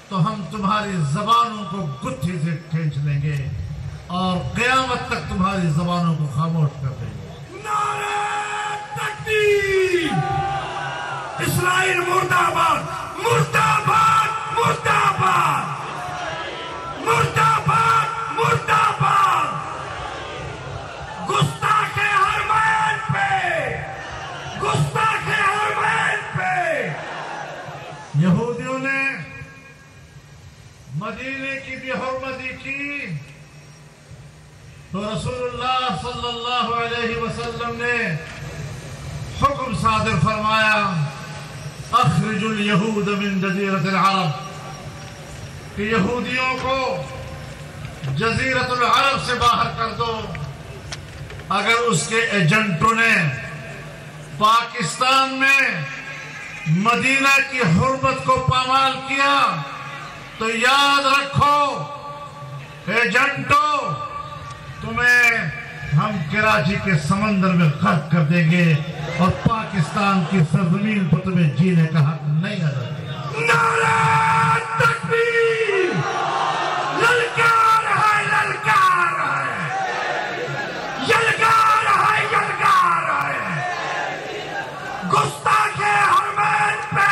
تو ہم تمہاری زبانوں کو گتھی سے کھینچ لیں گے اور قیامت تک تمہاری زبانوں کو خاموش کر دیں گے۔ نعرہ تکبیر! اسرائیل مردہ آباد! مردہ آباد! مردہ آباد! مردہ آباد! مردہ آباد! گستاخ حرمین پہ! گستاخ حرمین پہ! یہودیوں نے مدینے کی بھی حرمتی کی تو رسول اللہ صلی اللہ علیہ وسلم نے حکم صادر فرمایا اخرج الیہود من جزیرۃ العرب کہ یہودیوں کو جزیرۃ العرب سے باہر کر دو۔ اگر اس کے ایجنٹوں نے پاکستان میں مدینہ کی حرمت کو پامال کیا تو یاد رکھو ایجنٹوں، تمہیں ہم کراچی کے سمندر میں غرق کر دیں گے اور پاکستان کی سرزمین پر تمہیں جینے کا حق نہیں ادا کریں گے۔ نعرہ تکبیر! للکار ہے، للکار ہے! یلکار ہے، یلکار ہے! گستاخ حرمین پہ!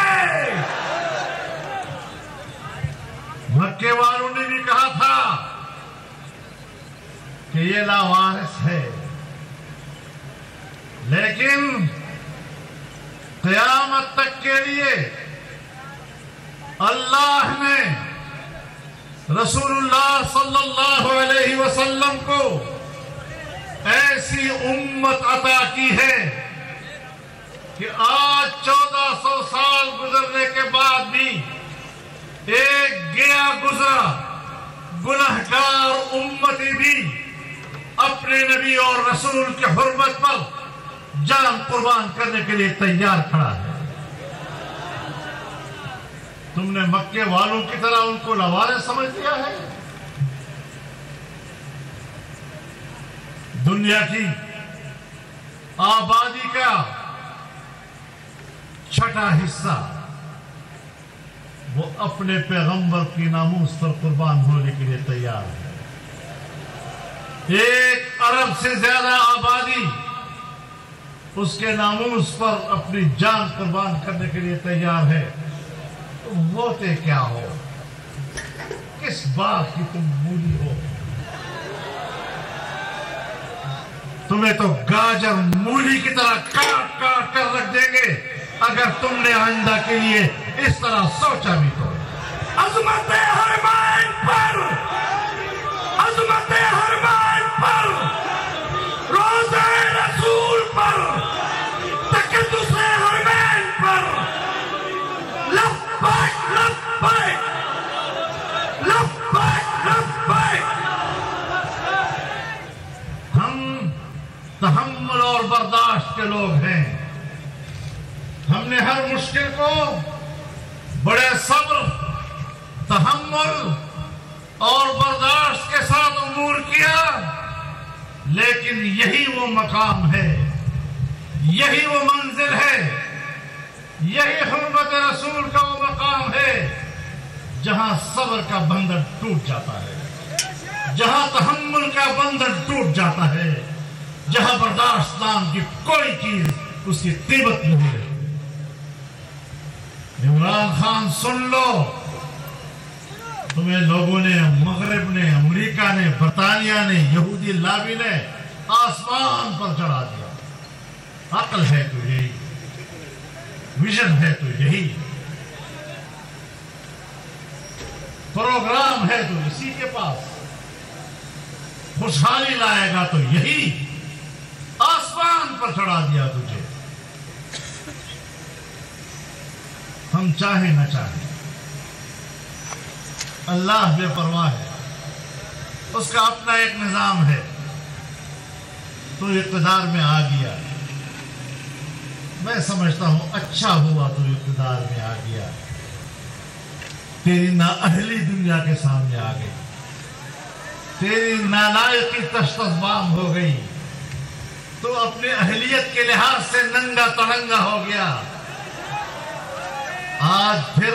مکے والوں نے بھی کہا تھا کہ یہ لاوارث ہے، لیکن قیامت تک کے لیے اللہ نے رسول اللہ صلی اللہ علیہ وسلم کو ایسی امت عطا کی ہے کہ آج 1400 سال گزرنے کے بعد بھی ایک گیا گزرا گنہگار امتی بھی اپنے نبی اور رسول کی حرمت پر جان قربان کرنے کے لیے تیار کھڑا ہے۔ تم نے مکے والوں کی طرح ان کو لاوارث سمجھ لیا ہے؟ دنیا کی آبادی کا چھٹا حصہ وہ اپنے پیغمبر کی ناموس پر قربان ہونے کے لیے تیار ہے۔ 1 ارب سے زیادہ آبادی اس کے ناموس پر اپنی جان قربان کرنے کے لیے تیار ہے۔ تم ہوتے کیا ہو؟ کس بات کی تم مولی ہو؟ تمہیں تو گاجر مولی کی طرح کاٹ کاٹ کر رکھ دیں گے اگر تم نے آئندہ کے لیے اس طرح سوچا بھی تو۔ عظمت حرمین پر! عظمت حرمین پر! روضہ رسول پر! تقدس حرمین پر! لبیک لبیک! لبیک لبیک! ہم تحمل اور برداشت کے لوگ ہیں۔ ہم نے ہر مشکل کو بڑے صبر، تحمل اور برداشت کے ساتھ عبور کیا، لیکن یہی وہ مقام ہے، یہی وہ منزل ہے، یہی حرمت رسول کا وہ مقام ہے جہاں صبر کا بندھن ٹوٹ جاتا ہے، جہاں تحمل کا بندھن ٹوٹ جاتا ہے، جہاں برداشت نام کی کوئی چیز اس کی قیمت نہیں ہے۔ عمران خان سن لو، تمہیں لوگوں نے، مغرب نے، امریکہ نے، برطانیہ نے، یہودی لابی نے آسمان پر چڑھا دیا۔ عقل ہے تو یہی، ویژن ہے تو یہی، پروگرام ہے تو اسی کے پاس، خوشحالی لائے گا تو یہی، آسمان پر چڑھا دیا تجھے۔ ہم چاہیں نہ چاہیں، اللہ بے پرواہ ہے، اس کا اپنا ایک نظام ہے۔ تو اقتدار میں آ گیا، میں سمجھتا ہوں اچھا ہوا تو اقتدار میں آ گیا، تیری نااہلی دنیا کے سامنے آ گئی، تیری نالائقی تشت بام ہو گئی، تو اپنے اہلیت کے لحاظ سے ننگا تڑنگا ہو گیا۔ آج پھر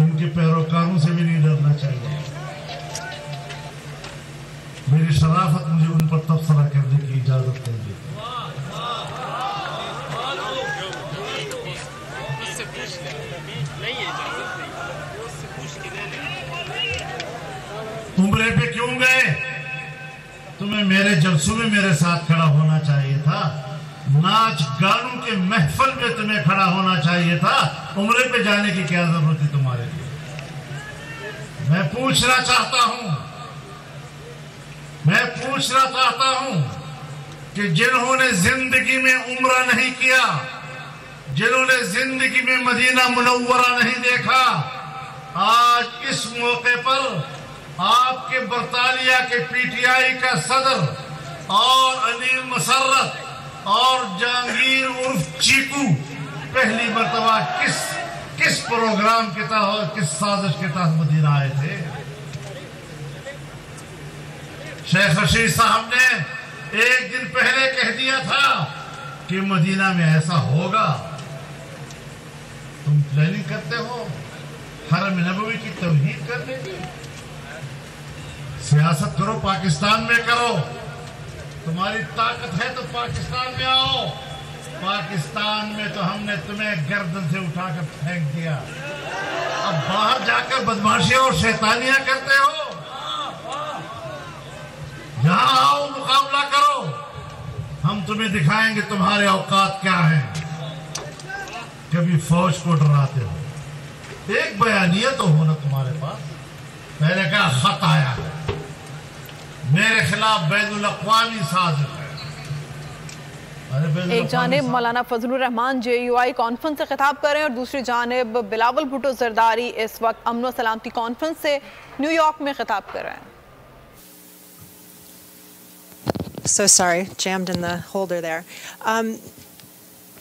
ان کے پیروکاروں سے بھی نہیں ڈرنا چاہیے. میری شرافت مجھے ان پر تبصرہ کرنے کی اجازت دیں گے. عمرے پہ کیوں گئے؟ تمہیں میرے جلسوں میں میرے ساتھ کھڑا ہونا چاہیے تھا. ناچ گانوں کے محفل میں تمہیں کھڑا ہونا چاہیے تھا. عمرے پہ جانے کی کیا ضرورت ہے تمہارے لیے؟ میں پوچھنا چاہتا ہوں کہ جنہوں نے زندگی میں عمرہ نہیں کیا، جنہوں نے زندگی میں مدینہ منورہ نہیں دیکھا، آج اس موقع پر آپ کے برطانیہ کے پی ٹی آئی کا صدر اور انیل مسرت اور جہانگیر عرف چیکو پہلی مرتبہ کس پروگرام کے تحت، کس سازش کے تحت مدینہ آئے تھے؟ شیخ رشید صاحب نے ایک دن پہلے کہہ دیا تھا کہ مدینہ میں ایسا ہوگا. تم پلاننگ کرتے ہو حرم نبوی کی توہین کرنے کی. سیاست کرو، پاکستان میں کرو. تمہاری طاقت ہے تو پاکستان میں آؤ. پاکستان میں تو ہم نے تمہیں گردن سے اٹھا کر پھینک دیا. اب باہر جا کر بدماشیاں اور شیطانیاں کرتے ہو. یہاں آؤ، مقابلہ کرو. ہم تمہیں دکھائیں گے تمہارے اوقات کیا ہیں. کبھی فوج کو ڈراتے ہو. ایک بیانیہ تو ہونا تمہارے پاس. پہلے کہا خط آیا ہے میرے خلاف بین الاقوامی سازش ہے. ایک جانب مولانا فضل الرحمان JUI کانفرنس سے خطاب کر رہے ہیں اور دوسری جانب بلاول بھٹو زرداری اس وقت امن و سلامتی کانفرنس سے نیو یارک میں خطاب کر رہے ہیں. So sorry, jammed in the holder there.